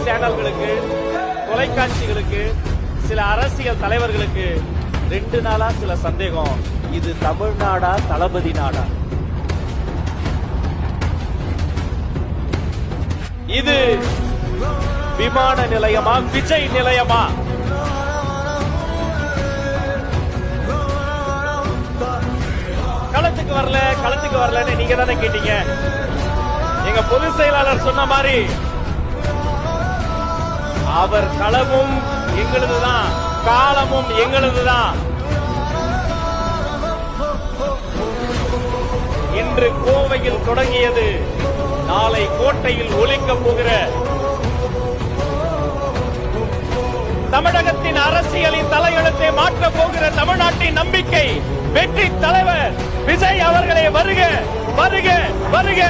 சேனல்களுக்கு, தொலைக்காட்சிகளுக்கு, சில அரசியல் தலைவர்களுக்கு 2 நாளா சில சந்தேகம். இது தமிழ்நாடா, தளபதி நாடா? இது விமான நிலையமா, விஜய் நிலையமா? களத்துக்கு வரலன்னு நீங்க தானே கேட்டீங்க. எங்க பொதுச் செயலாளர் சொன்ன மாதிரி அவர் களமும் எங்களுதுதான், காலமும் எங்களுதுதான். இன்று கோவையில் தொடங்கியது, நாளை கோட்டையில் ஒலிக்க போகிற தமிழகத்தின் அரசியலின் தலையெழுத்தை மாற்றப் போகிற தமிழ்நாட்டின் நம்பிக்கை வெற்றி தலைவர் விஜய் அவர்களே வருக, வருக, வருக.